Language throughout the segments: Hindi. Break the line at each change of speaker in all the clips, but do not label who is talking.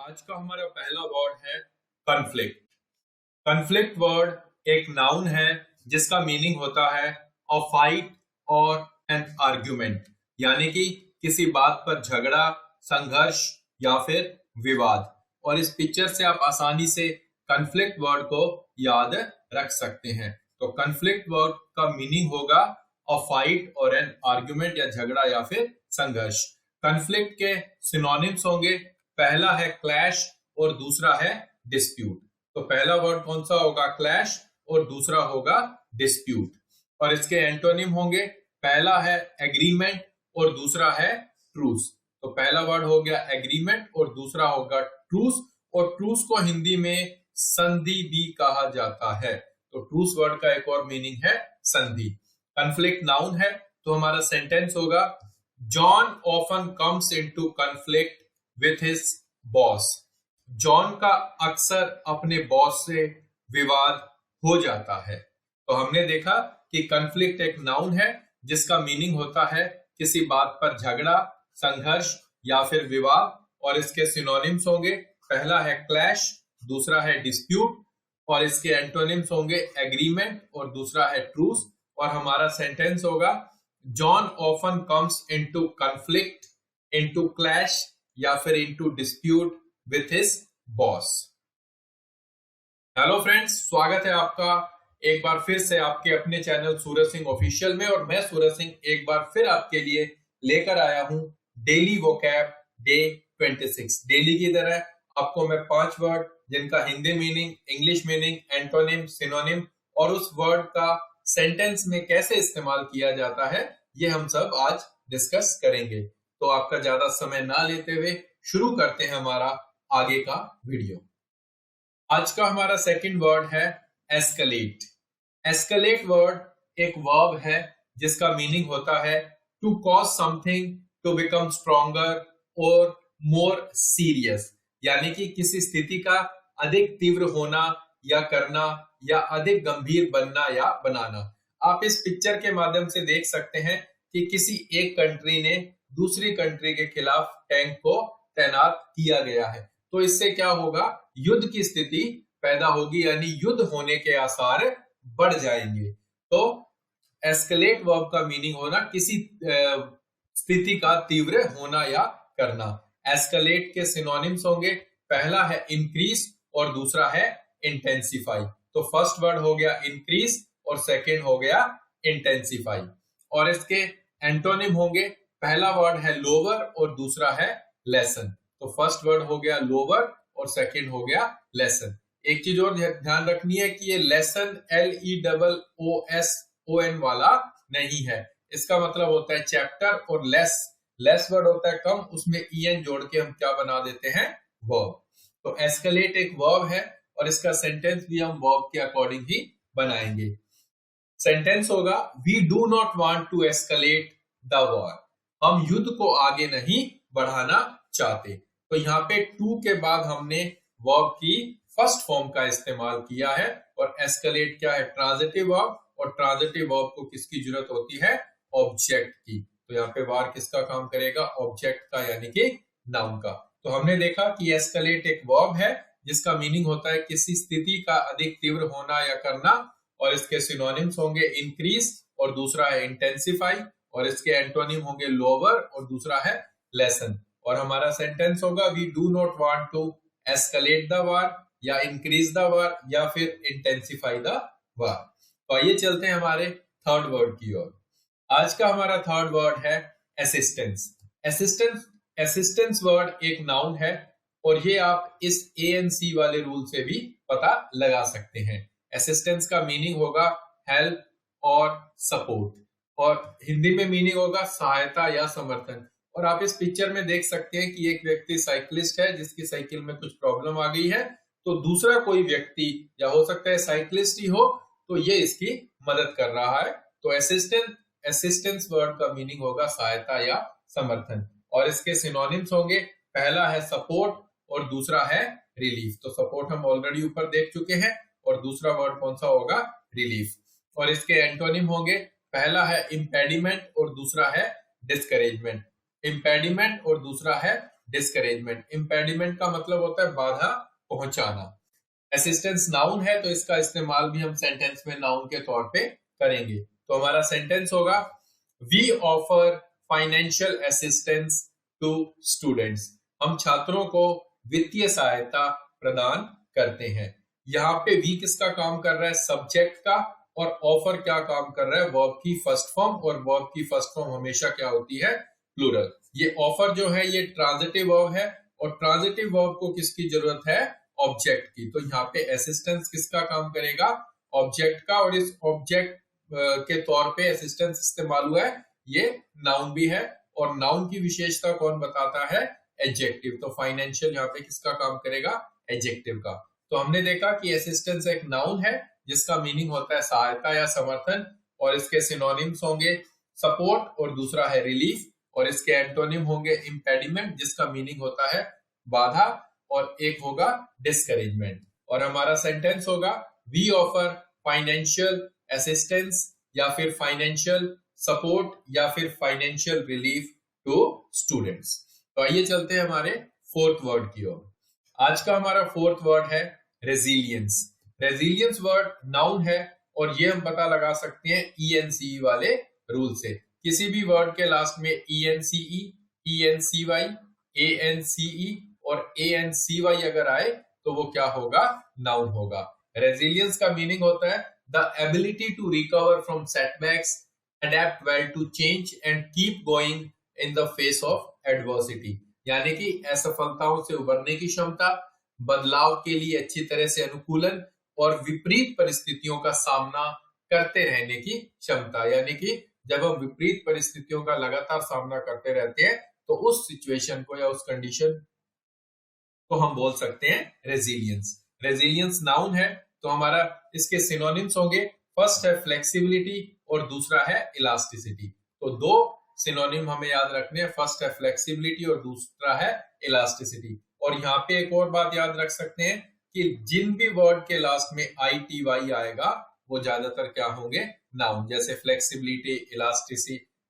आज का हमारा पहला वर्ड है कन्फ्लिक्ट। कन्फ्लिक्ट वर्ड एक नाउन है जिसका मीनिंग होता है अ फाइट और एन आर्ग्यूमेंट, यानी कि किसी बात पर झगड़ा, संघर्ष या फिर विवाद। और इस पिक्चर से आप आसानी से कन्फ्लिक्ट वर्ड को याद रख सकते हैं। तो कन्फ्लिक्ट वर्ड का मीनिंग होगा अ फाइट और एन आर्ग्यूमेंट या झगड़ा या फिर संघर्ष। कन्फ्लिक्ट के सिनोनिम्स होंगे, पहला है क्लैश और दूसरा है डिस्प्यूट। तो पहला वर्ड कौन सा होगा? क्लैश और दूसरा होगा डिस्प्यूट। और इसके एंटोनिम होंगे, पहला है एग्रीमेंट और दूसरा है ट्रूस। तो पहला वर्ड हो गया एग्रीमेंट और दूसरा होगा ट्रूस। और ट्रूस को हिंदी में संधि भी कहा जाता है। तो ट्रूस वर्ड का एक और मीनिंग है संधि। कन्फ्लिक्ट नाउन है, तो हमारा सेंटेंस होगा John often comes into conflict with his boss. John का अक्सर अपने बॉस से विवाद हो जाता है। तो हमने देखा कि कन्फ्लिक्ट एक नाउन है जिसका मीनिंग होता है किसी बात पर झगड़ा, संघर्ष या फिर विवाद। और इसके सिनोनिम्स होंगे, पहला है क्लैश, दूसरा है डिस्प्यूट और इसके एंटोनिम्स होंगे एग्रीमेंट और दूसरा है ट्रूस। और हमारा सेंटेंस होगा John often comes into conflict, into clash या फिर into dispute with his boss. Hello friends, स्वागत है आपका एक बार फिर से आपके अपने चैनल सूरज सिंह ऑफिशियल में। और मैं सूरज सिंह एक बार फिर आपके लिए लेकर आया हूं डेली वोकैब डे 26। डेली की तरह आपको मैं 5 वर्ड जिनका Hindi meaning, English meaning, antonym, synonym और उस वर्ड का सेंटेंस में कैसे इस्तेमाल किया जाता है, ये हम सब आज डिस्कस करेंगे। तो आपका ज्यादा समय ना लेते हुए शुरू करते हैं हमारा आगे का वीडियो। आज का हमारा सेकंड वर्ड है एस्केलेट। एस्केलेट वर्ड एक वर्ब है जिसका मीनिंग होता है to cause something to become stronger और मोर सीरियस, यानी कि किसी स्थिति का अधिक तीव्र होना या करना या अधिक गंभीर बनना या बनाना। आप इस पिक्चर के माध्यम से देख सकते हैं कि किसी एक कंट्री ने दूसरी कंट्री के खिलाफ टैंक को तैनात किया गया है। तो इससे क्या होगा? युद्ध की स्थिति पैदा होगी, यानी युद्ध होने के आसार बढ़ जाएंगे। तो एस्केलेट वर्ब का मीनिंग होना किसी स्थिति का तीव्र होना या करना। एस्केलेट के सिनोनिम्स होंगे, पहला है इंक्रीज और दूसरा है इंटेंसिफाई। तो फर्स्ट वर्ड हो गया इंक्रीज और सेकेंड हो गया इंटेंसिफाई। और इसके एंटोनिम होंगे, पहला वर्ड है लोअर और दूसरा है लेसन। तो फर्स्ट वर्ड हो गया लोअर और सेकेंड हो गया लेसन। एक चीज और ध्यान रखनी है कि ये लेसन LESSON वाला नहीं है। इसका मतलब होता है चैप्टर, और लेस वर्ड होता है कम, उसमें EN जोड़ के हम क्या बना देते हैं? वर्ब। तो एस्केलेट एक वर्ब है और इसका सेंटेंस भी हम वर्ब के अकॉर्डिंग ही बनाएंगे। सेंटेंस होगा we do not want to escalate the war. हम युद्ध को आगे नहीं बढ़ाना चाहते। तो यहाँ पे टू के बाद हमने वर्ब की फर्स्ट फॉर्म का इस्तेमाल किया है। और एस्केलेट क्या है? Transitive verb. और ट्रांजिटिव वर्ब को किसकी जरूरत होती है? ऑब्जेक्ट की। तो यहाँ पे वार किसका काम करेगा? ऑब्जेक्ट का, यानी कि नाउन का। तो हमने देखा कि एस्केलेट एक वर्ब है जिसका मीनिंग होता है किसी स्थिति का अधिक तीव्र होना या करना। और इसके सिनोनिम्स होंगे इंक्रीज और दूसरा है इंटेंसिफाई। और इसके एंटोनिम होंगे लोअर और दूसरा है लेसन। और हमारा सेंटेंस होगा we do not want to escalate the war या इंक्रीज द वार या फिर इंटेंसिफाई द वार। तो आइए चलते हैं हमारे थर्ड वर्ड की ओर। आज का हमारा थर्ड वर्ड है असिस्टेंस। असिस्टेंस वर्ड एक नाउन है और ये आप इस ANC वाले रूल से भी पता लगा सकते हैं। असिस्टेंस का मीनिंग होगा हेल्प और सपोर्ट, और हिंदी में मीनिंग होगा सहायता या समर्थन। और आप इस पिक्चर में देख सकते हैं कि एक व्यक्ति साइकिलिस्ट है जिसकी साइकिल में कुछ प्रॉब्लम आ गई है। तो दूसरा कोई व्यक्ति, या हो सकता है साइकिलिस्ट ही हो, तो ये इसकी मदद कर रहा है। तो असिस्टेंस वर्ड का मीनिंग होगा सहायता या समर्थन। और इसके सिनोनिम्स होंगे, पहला है सपोर्ट और दूसरा है रिलीफ। तो सपोर्ट हम ऑलरेडी ऊपर देख चुके हैं। और दूसरा वर्ड कौन सा होगा? रिलीफ। और इसके एंटोनिम होंगे, पहला है इम्पेडिमेंट और दूसरा है डिस्करेजमेंट। इम्पेडिमेंट और दूसरा है डिस्करेजमेंट। इम्पेडिमेंट का मतलब होता है बाधा पहुंचाना। असिस्टेंस नाउन है तो इसका इस्तेमाल भी हम सेंटेंस में नाउन के तौर पे करेंगे। तो हमारा सेंटेंस होगा we offer financial assistance to students. हम छात्रों को वित्तीय सहायता प्रदान करते हैं। यहाँ पे वी किसका काम कर रहा है? सब्जेक्ट का। और ऑफर क्या काम कर रहा है? वर्ब की फर्स्ट फॉर्म। और वर्ब की फर्स्ट फॉर्म हमेशा क्या होती है? प्लूरल। ये ऑफर जो है ये ट्रांजिटिव वर्ब है और ट्रांजिटिव वर्ब को किसकी जरूरत है? ऑब्जेक्ट की। तो यहाँ पे असिस्टेंस किसका काम करेगा? ऑब्जेक्ट का। और इस ऑब्जेक्ट के तौर पे असिस्टेंस इस्तेमाल हुआ है, ये नाउन भी है। और नाउन की विशेषता कौन बताता है? एडजेक्टिव। तो फाइनेंशियल यहाँ पे किसका काम करेगा? एडजेक्टिव का। तो हमने देखा कि असिस्टेंस एक नाउन है जिसका मीनिंग होता है सहायता या समर्थन, और इसके सिनोनिम्स होंगे सपोर्ट और दूसरा है रिलीफ, और इसके एंटोनिम होंगे इम्पेडिमेंट जिसका मीनिंग होता है बाधा, और एक होगा डिस्करेजमेंट। और हमारा सेंटेंस होगा वी ऑफर फाइनेंशियल असिस्टेंस या फिर फाइनेंशियल सपोर्ट या फिर फाइनेंशियल रिलीफ टू स्टूडेंट्स। तो आइए चलते हैं हमारे फोर्थ वर्ड की ओर। आज का हमारा फोर्थ वर्ड है रेजिलियंस। रेजिलियंस वर्ड नाउन है और ये हम पता लगा सकते हैं ENCE वाले रूल से। किसी भी वर्ड के लास्ट में ENCE, ENCY, ANCE और ANCY अगर आए तो वो क्या होगा? नाउन होगा। रेजिलियंस का मीनिंग होता है the ability to recover from setbacks, adapt well to change and keep going in the face of adversity. यानी कि असफलताओं से उबरने की क्षमता, बदलाव के लिए अच्छी तरह से अनुकूलन और विपरीत परिस्थितियों का सामना करते रहने की क्षमता। यानी कि जब हम विपरीत परिस्थितियों का लगातार सामना करते रहते हैं तो उस सिचुएशन को या उस कंडीशन को हम बोल सकते हैं रेजिलियंस। रेजिलियंस नाउन है तो हमारा इसके सिनोनिम्स होंगे, फर्स्ट है फ्लेक्सिबिलिटी और दूसरा है इलास्टिसिटी। तो दो सिनोनिम हमें याद रखने हैं, फर्स्ट है फ्लेक्सिबिलिटी और दूसरा है इलास्टिसिटी। और यहाँ पे एक और बात याद रख सकते हैं कि जिन भी वर्ड के लास्ट में ITY आएगा वो ज्यादातर क्या होंगे? नाउन। जैसे flexibility,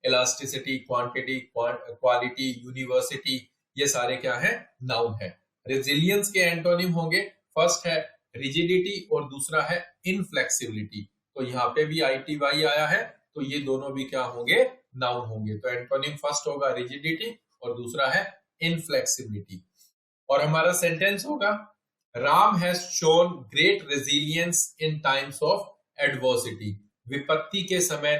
elasticity, quantity, quality, university, ये सारे क्या है? नाउन है। रेजिलियंस के एंटोनिम होंगे, फर्स्ट है रिजिडिटी और दूसरा है इनफ्लेक्सिबिलिटी। तो यहाँ पे भी ITY आया है तो ये दोनों भी क्या होंगे? नाउन होंगे। तो एंटोनिम फर्स्ट होगा रिजिडिटी और दूसरा है इनफ्लेक्सिबिलिटी। और हमारा सेंटेंस होगा Ram has shown great resilience in times of adversity. विपत्ति के समय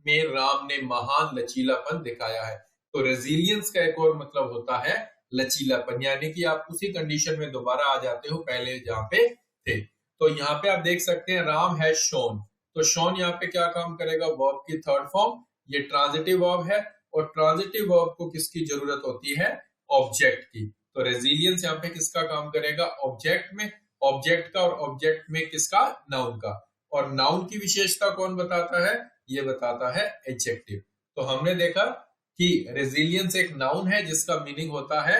में राम ने महान लचीलापन दिखाया है। तो रेजिलियंस का एक और मतलब होता है लचीलापन, यानी कि आप उसी कंडीशन में दोबारा आ जाते हो पहले जहां पे थे। तो यहाँ पे आप देख सकते हैं राम हैज शोन। तो शोन यहाँ पे क्या काम करेगा? वर्ब की थर्ड फॉर्म। ये ट्रांजिटिव वर्ब है और ट्रांजिटिव वर्ब को किसकी जरूरत होती है? ऑब्जेक्ट की। तो रेजिलियंस यहाँ पे किसका काम करेगा? ऑब्जेक्ट में। ऑब्जेक्ट का, और ऑब्जेक्ट में किसका? नाउन का। और नाउन की विशेषता कौन बताता है? ये बताता है एडजेक्टिव। तो हमने देखा कि रेजिलियंस एक नाउन है जिसका मीनिंग होता है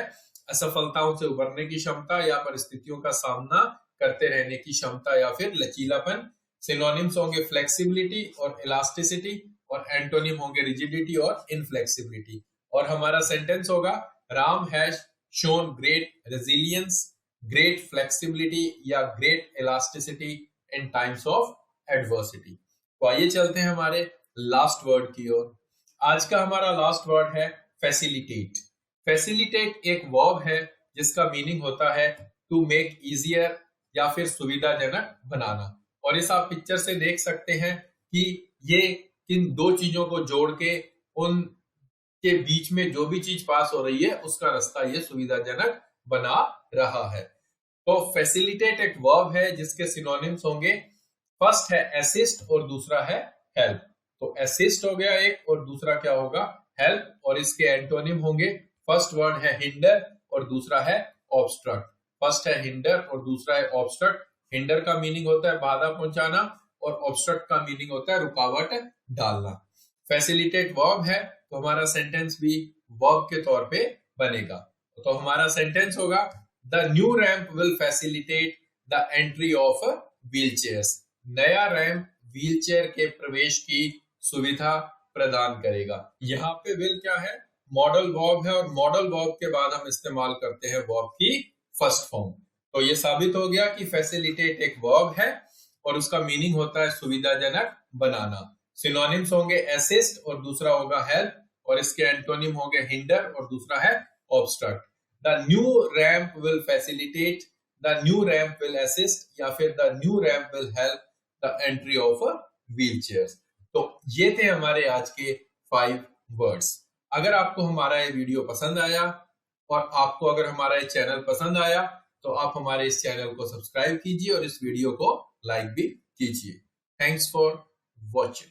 असफलताओं से उबरने की क्षमता या परिस्थितियों का सामना करते रहने की क्षमता या फिर लचीलापन। सिनोनिम्स होंगे फ्लेक्सिबिलिटी और इलास्टिसिटी, और एंटोनिम होंगे रिजिडिटी और इनफ्लेक्सिबिलिटी। और हमारा सेंटेंस होगा Ram has shown great resilience, great flexibility या great elasticity in times of adversity. तो आइए चलते हैं हमारे लास्ट वर्ड की ओर। आज का हमारा लास्ट वर्ड है फैसिलिटेट। फैसिलिटेट एक वर्ब है जिसका मीनिंग होता है टू मेक इजियर या फिर सुविधाजनक बनाना। और इस आप पिक्चर से देख सकते हैं कि ये किन दो चीजों को जोड़ के उन के बीच में जो भी चीज पास हो रही है उसका रास्ता ये सुविधाजनक बना रहा है। तो फैसिलिटेट एक वर्ब है जिसके सिनोनिम्स होंगे, फर्स्ट है असिस्ट और दूसरा है हेल्प। तो असिस्ट हो गया एक और दूसरा क्या होगा? हेल्प। और इसके एंटोनिम होंगे, फर्स्ट वर्ड है हिंडर और दूसरा है ऑब्स्ट्रक्ट। फर्स्ट है हिंडर और दूसरा है ऑब्स्ट्रक्ट। हिंडर का मीनिंग होता है बाधा पहुंचाना और ऑब्स्ट्रक्ट का मीनिंग होता है रुकावट डालना। फैसिलिटेट वर्ब है तो हमारा सेंटेंस भी वर्ब के तौर पे बनेगा। तो हमारा सेंटेंस होगा the new ramp will facilitate the entry of wheelchairs. नया रैंप व्हीलचेयर के प्रवेश की सुविधा प्रदान करेगा। यहाँ पे विल क्या है? मॉडल वर्ब है और मॉडल वर्ब के बाद हम इस्तेमाल करते हैं वर्ब की फर्स्ट फॉर्म। तो ये साबित हो गया कि फैसिलिटेट एक वर्ब है और उसका मीनिंग होता है सुविधाजनक बनाना। सिनोनिम्स होंगे असिस्ट और दूसरा होगा हेल्प, और इसके एंटोनिम होंगे हिंडर और दूसरा है obstruct. The new ramp will facilitate, the new ramp will assist, या फिर the new ramp will help the entry of a wheel chair. तो ये थे हमारे आज के 5 वर्ड्स। अगर आपको हमारा ये वीडियो पसंद आया और आपको अगर हमारा ये चैनल पसंद आया तो आप हमारे इस चैनल को सब्सक्राइब कीजिए और इस वीडियो को लाइक भी कीजिए। Thanks for watching.